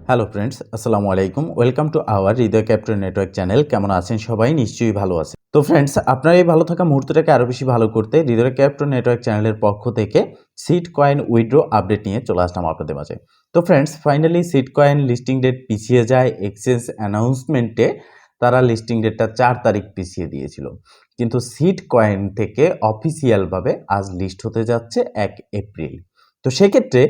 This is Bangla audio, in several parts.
হ্যালো ফ্রেন্ডস, আসসালামু আলাইকুম। Welcome to our Hridoy captain network channel. কেমন আছেন সবাই? নিশ্চয়ই ভালো আছেন। তো ফ্রেন্ডস, আপনার এই ভালো থাকা মুহূর্তটাকে আরও বেশি ভালো করতে হৃদয় ক্যাপ্টেন নেটওয়ার্ক চ্যানেলের পক্ষ থেকে সিট কয়েন উইথড্র আপডেট নিয়ে চলে আসলাম আপনাদের মাঝে। তো friends, finally seat coin listing date পিছিয়ে যায়। এক্সচেঞ্জ অ্যানাউন্সমেন্টে তারা লিস্টিং ডেটটা 4 তারিখ পিছিয়ে দিয়েছিল, কিন্তু সিট কয়েন থেকে অফিসিয়ালভাবে আজ লিস্ট হতে যাচ্ছে 1 এপ্রিল। তো সেক্ষেত্রে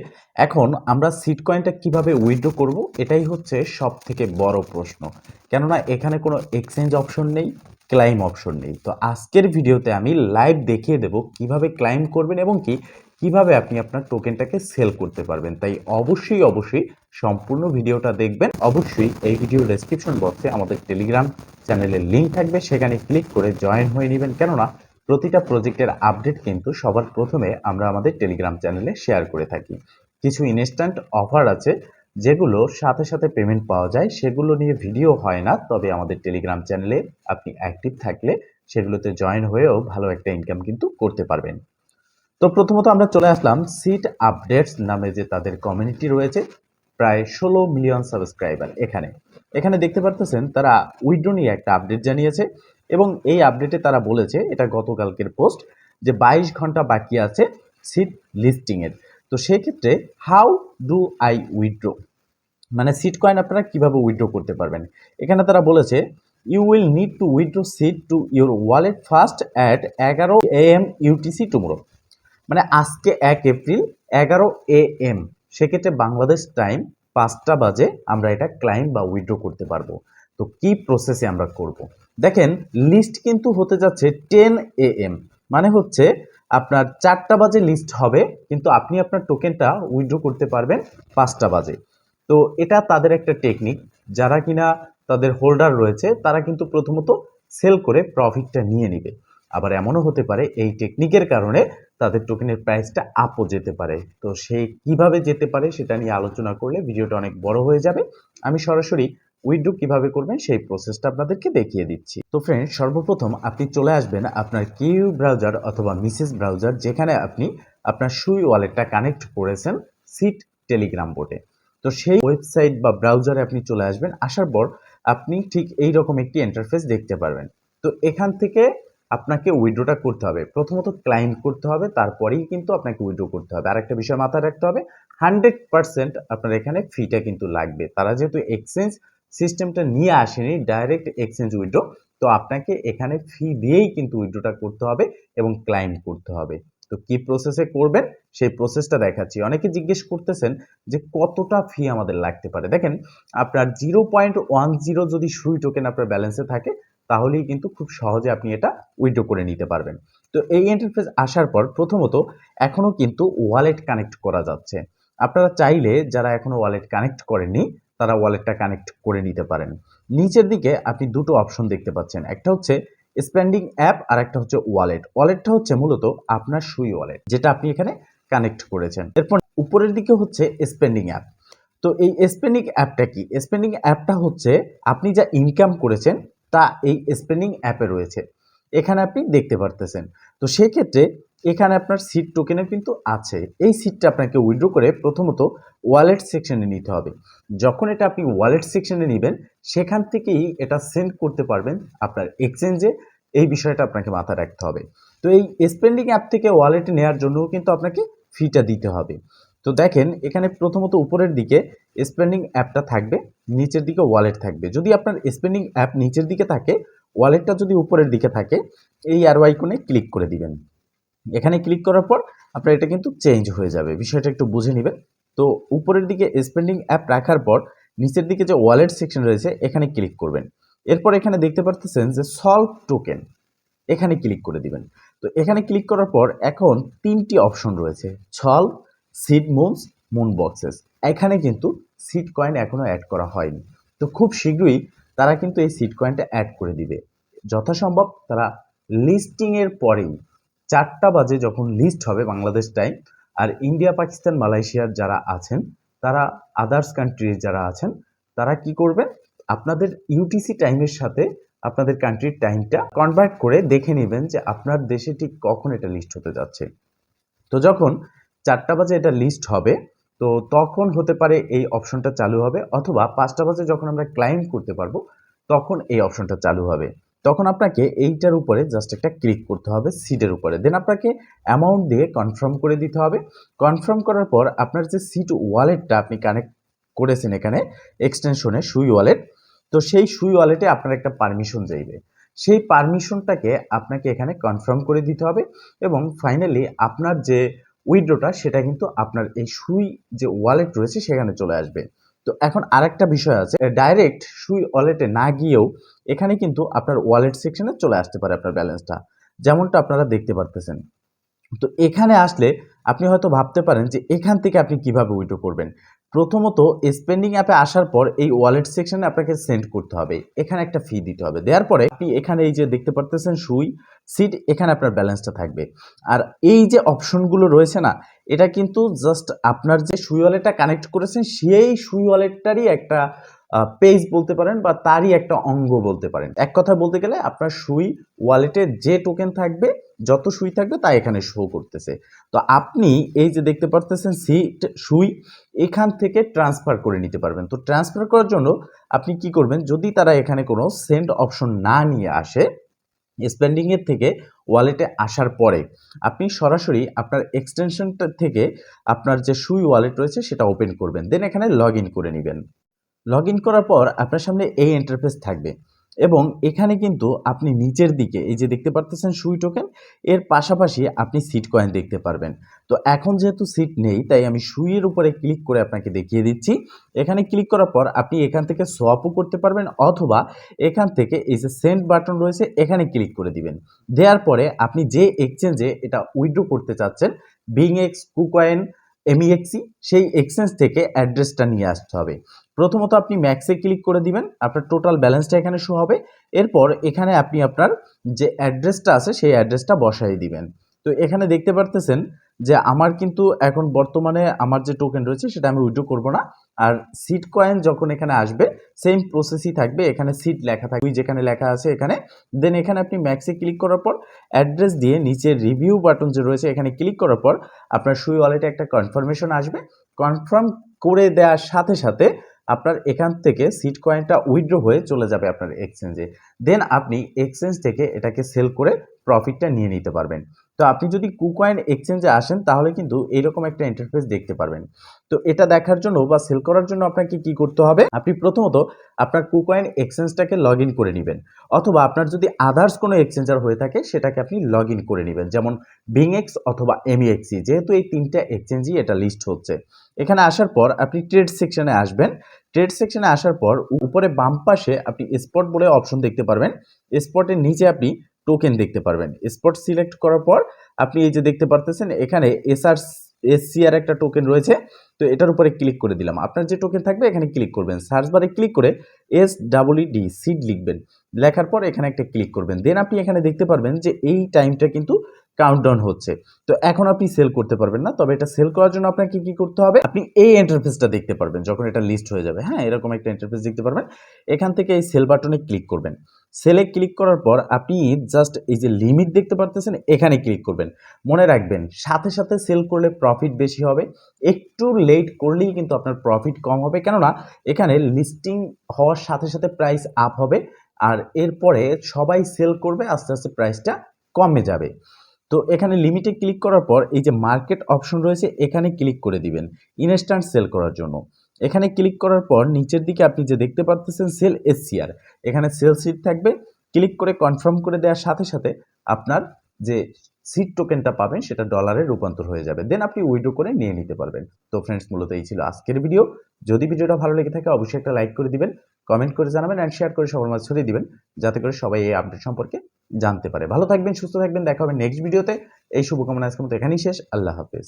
এখন আমরা সিট কয়েনটা কিভাবে উইথড্র করব, এটাই হচ্ছে সব থেকে বড় প্রশ্ন। কেননা এখানে কোনো এক্সচেঞ্জ অপশন নেই, ক্লাইম অপশন নেই। তো আজকের ভিডিওতে আমি লাইভ দেখিয়ে দেব কিভাবে ক্লাইম করবেন এবং কিভাবে আপনি আপনার টোকেনটাকে সেল করতে পারবেন। তাই অবশ্যই সম্পূর্ণ ভিডিওটা দেখবেন। অবশ্যই এই ভিডিও ডেসক্রিপশন বক্সে আমাদের টেলিগ্রাম চ্যানেলের লিঙ্ক থাকবে, সেখানে ক্লিক করে জয়েন হয়ে নেবেন। কেননা প্রতিটা প্রজেক্টের আপডেট কিন্তু সবার প্রথমে আমরা আমাদের টেলিগ্রাম চ্যানেলে শেয়ার করে থাকি। কিছু ইনস্ট্যান্ট অফার আছে যেগুলো সাথে সাথে পেমেন্ট পাওয়া যায়, সেগুলো নিয়ে ভিডিও হয় না, তবে আমাদের টেলিগ্রাম চ্যানেলে আপনি অ্যাক্টিভ থাকলে সেগুলোতে জয়েন হয়েও ভালো একটা ইনকাম কিন্তু করতে পারবেন। তো প্রথমত আমরা চলে আসলাম সিট আপডেটস নামে যে তাদের কমিউনিটি রয়েছে, প্রায় 16 মিলিয়ন সাবস্ক্রাইবার। এখানে দেখতে পারতেছেন তারা উইথড্র নিয়ে একটা আপডেট জানিয়েছে এবং এই আপডেটে তারা বলেছে, এটা গতকালকের পোস্ট, যে 22 ঘন্টা বাকি আছে সিট লিস্টিংয়ের। তো সেক্ষেত্রে হাউ ডু আই উইথড্র, মানে সিট কয়েন আপনারা কিভাবে উইথড্র করতে পারবেন। এখানে তারা বলেছে you will need to withdraw seat to your wallet first at 11 AM UTC টুমোরো। মানে আজকে 1 এপ্রিল 11 AM, সেক্ষেত্রে বাংলাদেশ টাইম 5টা বাজে আমরা এটা ক্লাইম বা উইথড্র করতে পারবো। তো কি প্রসেসে আমরা করব, দেখেন লিস্ট কিন্তু হতে যাচ্ছে 10 AM, মানে হচ্ছে আপনার 4টা বাজে লিস্ট হবে, কিন্তু আপনি আপনার টোকেনটা উইথড্র করতে পারবেন 5টা বাজে। তো এটা তাদের একটা টেকনিক। যারা কিনা তাদের হোল্ডার রয়েছে তারা কিন্তু প্রথমত সেল করে প্রফিটটা নিয়ে নেবে। আবার এমনও হতে পারে এই টেকনিকের কারণে তাদের টোকেনের প্রাইসটা আপও যেতে পারে। তো সেই কিভাবে যেতে পারে সেটা নিয়ে আলোচনা করলে ভিডিওটা অনেক বড় হয়ে যাবে। আমি সরাসরি উইথড্র কিভাবে করবেন সেই প্রসেসটা আপনাদেরকে দেখিয়ে দিচ্ছি। তো ফ্রেন্ড, সর্বপ্রথম আপনি চলে আসবেন আপনার কিউ ব্রাউজার অথবা মিসেস ব্রাউজার, যেখানে আপনি আপনার সুই ওয়ালেটটা কানেক্ট করেছেন সিট টেলিগ্রাম বোটে। তো সেই ওয়েবসাইট বা ব্রাউজারে আপনি চলে আসবেন। আসার পর আপনি ঠিক এই রকম একটি ইন্টারফেস দেখতে পারবেন। তো এখান থেকে আপনাকে উইথড্রটা করতে হবে। প্রথমত ক্লাইম করতে হবে, তারপরেই কিন্তু আপনাকে উইথড্র করতে হবে। আরেকটা বিষয় মাথায় রাখতে হবে, 100% আপনার এখানে ফিটা কিন্তু লাগবে। তারা যেহেতু এক্সচেঞ্জ সিস্টেমটা নিয়ে আসেনি, ডাইরেক্ট এক্সচেঞ্জ উইথড্র, তো আপনাকে এখানে ফি দিয়েই কিন্তু উইথড্রটা করতে হবে এবং ক্লাইম করতে হবে। তো কি প্রসেসে করবেন সেই প্রসেসটা দেখাচ্ছি। অনেকে জিজ্ঞেস করতেছেন যে কতটা ফি আমাদের লাগতে পারে। দেখেন, আপনার 0.10 যদি সুই টোকেন আপনার ব্যালেন্সে থাকে, তাহলেই কিন্তু খুব সহজে আপনি এটা উইথড্র করে নিতে পারবেন। তো এই ইন্টারফেস আসার পর প্রথমত এখনো কিন্তু ওয়ালেট কানেক্ট করা যাচ্ছে। আপনারা চাইলে যারা এখনো ওয়ালেট কানেক্ট করেননি তারা ওয়ালেটটা কানেক্ট করে নিতে পারেন। নিচের দিকে আপনি দুটো অপশন দেখতে পাচ্ছেন, একটা হচ্ছে স্পেন্ডিং অ্যাপ আর একটা হচ্ছে ওয়ালেট। ওয়ালেটটা হচ্ছে মূলত আপনার সুই ওয়ালেট, যেটা আপনি এখানে কানেক্ট করেছেন। এরপর উপরের দিকে হচ্ছে স্পেন্ডিং অ্যাপ। তো এই স্পেন্ডিং অ্যাপটা কি? স্পেন্ডিং অ্যাপটা হচ্ছে আপনি যা ইনকাম করেছেন তা এই স্পেন্ডিং অ্যাপে রয়েছে, এখানে আপনি দেখতে পারতেছেন। তো সেক্ষেত্রে এখানে আপনার সিট টোকেনও কিন্তু আছে। এই সিটটা আপনাকে উইথড্র করে প্রথমত ওয়ালেট সেকশনে নিতে হবে। যখন এটা আপনি ওয়ালেট সেকশনে নেবেন, সেখান থেকেই এটা সেন্ড করতে পারবেন আপনার এক্সচেঞ্জে। এই বিষয়টা আপনাকে মাথায় রাখতে হবে। তো এই স্পেন্ডিং অ্যাপ থেকে ওয়ালেটে নেওয়ার জন্যও কিন্তু আপনাকে ফিটা দিতে হবে। তো দেখেন, এখানে প্রথমত উপরের দিকে স্পেন্ডিং অ্যাপটা থাকবে, নিচের দিকে ওয়ালেট থাকবে। যদি আপনার স্পেন্ডিং অ্যাপ নিচের দিকে থাকে, ওয়ালেটটা যদি উপরের দিকে থাকে, এই অ্যারো আইকনে ক্লিক করে দিবেন। এখানে ক্লিক করার পর আপনার এটা কিন্তু চেঞ্জ হয়ে যাবে, বিষয়টা একটু বুঝে নেবেন। তো উপরের দিকে স্পেন্ডিং অ্যাপ রাখার পর নিচের দিকে যে ওয়ালেট সেকশন রয়েছে এখানে ক্লিক করবেন। এরপর এখানে দেখতে পারতেছেন যে সলভ টোকেন, এখানে ক্লিক করে দিবেন। তো এখানে ক্লিক করার পর এখন 3টি অপশন রয়েছে, solve, seed moons, moon boxes. এখানে কিন্তু সিড কয়েন এখনো অ্যাড করা হয়নি। তো খুব শীঘ্রই তারা কিন্তু এই সিড কয়েনটা অ্যাড করে দিবে। যথাসম্ভব তারা লিস্টিং এর পরেই 4টা বাজে যখন লিস্ট হবে বাংলাদেশ টাইম, আর ইন্ডিয়া, পাকিস্তান, মালয়েশিয়ার যারা আছেন, তারা আদার্স কান্ট্রিজ যারা আছেন, তারা কি করবেন, আপনাদের ইউটিসি টাইমের সাথে আপনাদের কান্ট্রির টাইমটা কনভার্ট করে দেখে নেবেন যে আপনার দেশে ঠিক কখন এটা লিস্ট হতে যাচ্ছে। তো যখন 4টা বাজে এটা লিস্ট হবে, তো তখন হতে পারে এই অপশনটা চালু হবে, অথবা 5টা বাজে যখন আমরা ক্লাইম করতে পারবো তখন এই অপশনটা চালু হবে। তখন আপনাকে এইটার উপরে জাস্ট একটা ক্লিক করতে হবে সিটের উপরে, দেন আপনাকে অ্যামাউন্ট দিয়ে কনফার্ম করে দিতে হবে। কনফার্ম করার পর আপনার যে সিট ওয়ালেটটা আপনি কানেক্ট করেছেন এখানে এক্সটেনশনে সুই ওয়ালেট, তো সেই সুই ওয়ালেটে আপনার একটা পারমিশন চাইবে। সেই পারমিশনটাকে আপনাকে এখানে কনফার্ম করে দিতে হবে এবং ফাইনালি আপনার যে উইথড্রটা সেটা কিন্তু আপনার এই সুই যে ওয়ালেট রয়েছে সেখানে চলে আসবে। তো এখন আরেকটা বিষয় আছে, ডাইরেক্ট সুই ওয়ালেটে না গিয়েও এখানে কিন্তু আপনার ওয়ালেট সেকশনে চলে আসতে পারে আপনার ব্যালেন্সটা, যেমনটা আপনারা দেখতে পারতেছেন। তো এখানে আসলে আপনি হয়তো ভাবতে পারেন যে এখান থেকে আপনি কিভাবে উইথড্র করবেন। প্রথমত স্পেন্ডিং অ্যাপে আসার পর এই ওয়ালেট সেকশনে আপনাকে সেন্ড করতে হবে, এখানে একটা ফি দিতে হবে। দেওয়ার পরে আপনি এখানে এই যে দেখতে পারতেছেন সুই সিট, এখানে আপনার ব্যালেন্সটা থাকবে। আর এই যে অপশনগুলো রয়েছে না, এটা কিন্তু জাস্ট আপনার যে সুই ওয়ালেটটা কানেক্ট করেছেন সেই সুই ওয়ালেটটারই একটা পেজ বলতে পারেন বা তারই একটা অঙ্গ বলতে পারেন। এক কথায় বলতে গেলে আপনার সুই ওয়ালেটে যে টোকেন থাকবে, যত সুই থাকবে তা এখানে শো করতেছে। তো আপনি এই যে দেখতে পারতেছেন সিট সুই, এখান থেকে ট্রান্সফার করে নিতে পারবেন। তো ট্রান্সফার করার জন্য আপনি কি করবেন, যদি তারা এখানে কোনো সেন্ড অপশন না নিয়ে আসে, স্পেন্ডিং এর থেকে ওয়ালেটে আসার পরে আপনি সরাসরি আপনার এক্সটেনশনটা থেকে আপনার যে সুই ওয়ালেট রয়েছে সেটা ওপেন করবেন, দেন এখানে লগ ইন করে নেবেন। লগ ইন করার পর আপনার সামনে এই ইন্টারফেস থাকবে এবং এখানে কিন্তু আপনি নিচের দিকে এই যে দেখতে পারতেছেন সুই টোকেন, এর পাশাপাশি আপনি সিট কয়েন দেখতে পারবেন। তো এখন যেহেতু সিট নেই তাই আমি সুইয়ের উপরে ক্লিক করে আপনাকে দেখিয়ে দিচ্ছি। এখানে ক্লিক করার পর আপনি এখান থেকে সোয়াপও করতে পারবেন, অথবা এখান থেকে এই যে সেন্ড বাটন রয়েছে এখানে ক্লিক করে দিবেন। দেওয়ার পরে আপনি যে এক্সচেঞ্জে এটা উইথড্র করতে চাচ্ছেন, বিংএক্স, কুকয়েন, এমইএক্সি, সেই এক্সচেঞ্জ থেকে অ্যাড্রেসটা নিয়ে আসতে হবে। প্রথমত আপনি ম্যাক্সে ক্লিক করে দিবেন, আপনার টোটাল ব্যালেন্সটা এখানে শো হবে। এরপর এখানে আপনি আপনার যে অ্যাড্রেসটা আছে সেই অ্যাড্রেসটা বসাই দিবেন। তো এখানে দেখতে পারতেছেন যে আমার কিন্তু এখন বর্তমানে আমার যে টোকেন রয়েছে সেটা আমি উইথড্র করব না। আর সিট কয়েন যখন এখানে আসবে সেম প্রসেসই থাকবে, এখানে সিট লেখা থাকবে যেখানে লেখা আছে এখানে। দেন এখানে আপনি ম্যাক্সে ক্লিক করার পর অ্যাড্রেস দিয়ে নিচে রিভিউ বাটন যে রয়েছে এখানে ক্লিক করার পর আপনার সুই ওয়ালেটে একটা কনফার্মেশন আসবে। কনফার্ম করে দেওয়ার সাথে সাথে আপনার এখান থেকে সিট কয়েনটা উইথড্র হয়ে চলে যাবে আপনার এক্সচেঞ্জে। দেন আপনি এক্সচেঞ্জ থেকে এটাকে সেল করে প্রফিটটা নিয়ে নিতে পারবেন। তো আপনি যদি কুকয়েন এক্সচেঞ্জে আসেন তাহলে কিন্তু এইরকম একটা ইন্টারফেস দেখতে পারবেন। তো এটা দেখার জন্য বা সেল করার জন্য আপনাকে কি করতে হবে, আপনি প্রথমত আপনার কুকয়েন এক্সচেঞ্জটাকে লগ ইন করে নেবেন, অথবা আপনার যদি আদার্স কোনো এক্সচেঞ্জার হয়ে থাকে সেটাকে আপনি লগ ইন করে নেবেন, যেমন বিংএক্স অথবা এমইএক্সি, যেহেতু এই তিনটা এক্সচেঞ্জই এটা লিস্ট হচ্ছে। এখানে আসার পর আপনি ট্রেড সেকশনে আসবেন। ট্রেড সেকশনে আসার পর উপরে বাম পাশে আপনি স্পট বলে অপশন দেখতে পারবেন। স্পটের নিচে আপনি টোকেন দেখতে পারবেন। স্পট সিলেক্ট করার পর আপনি এই যে দেখতে পারতেছেন এখানে এসসিআর একটা টোকেন রয়েছে, তো এটার উপরে ক্লিক করে দিলাম। আপনার যে টোকেন থাকবে এখানে ক্লিক করবেন, সার্চ বারে ক্লিক করে SEED সিড লিখবেন, লেখার পর এখানে একটা ক্লিক করবেন। দেন আপনি এখানে দেখতে পারবেন যে এই টাইমটা কিন্তু কাউন্টডাউন হচ্ছে। তো এখন আপনি সেল করতে পারবেন না, তবে এটা সেল করার জন্য আপনাকে কি করতে হবে, আপনি এই ইন্টারফেসটা দেখতে পারবেন যখন এটা লিস্ট হয়ে যাবে। হ্যাঁ, এরকম একটা ইন্টারফেস দেখতে পারবেন। এখান থেকে এই সেল বাটনে ক্লিক করবেন। সেলে ক্লিক করার পর আপনি জাস্ট এই যে লিমিট দেখতে পারতেছেন এখানে ক্লিক করবেন। মনে রাখবেন সাথে সাথে সেল করলে প্রফিট বেশি হবে, একটু লেট করলেই কিন্তু আপনার প্রফিট কম হবে, কেননা এখানে লিস্টিং হওয়ার সাথে সাথে প্রাইস আপ হবে আর এরপরে সবাই সেল করবে, আস্তে আস্তে প্রাইসটা কমে যাবে। তো এখানে লিমিটে ক্লিক করার পর এই যে মার্কেট অপশন রয়েছে এখানে ক্লিক করে দিবেন ইনস্ট্যান্ট সেল করার জন্য। এখানে ক্লিক করার পর নিচের দিকে আপনি যে দেখতে পাচ্ছেন সেল এসসিআর, এখানে সেল সিট থাকবে। ক্লিক করে কনফার্ম করে দেওয়ার সাথে সাথে আপনার যে সিট টোকেনটা পাবেন সেটা ডলারে রূপান্তর হয়ে যাবে, দেন আপনি উইথড্র করে নিয়ে নিতে পারবেন। তো ফ্রেন্ডস, মূলত এই ছিল আজকের ভিডিও। যদি ভিডিওটা ভালো লেগে থাকে অবশ্যই একটা লাইক করে দিবেন, কমেন্ট করে জানাবেন অ্যান্ড শেয়ার করে সবার মাঝে ছড়িয়ে দিবেন, যাতে করে সবাই এই আপডেট সম্পর্কে জানতে পারে। ভালো থাকবেন, সুস্থ থাকবেন, দেখা হবে নেক্সট ভিডিওতে। এই শুভকামনা আজকের মতো এখানেই শেষ। আল্লাহ হাফেজ।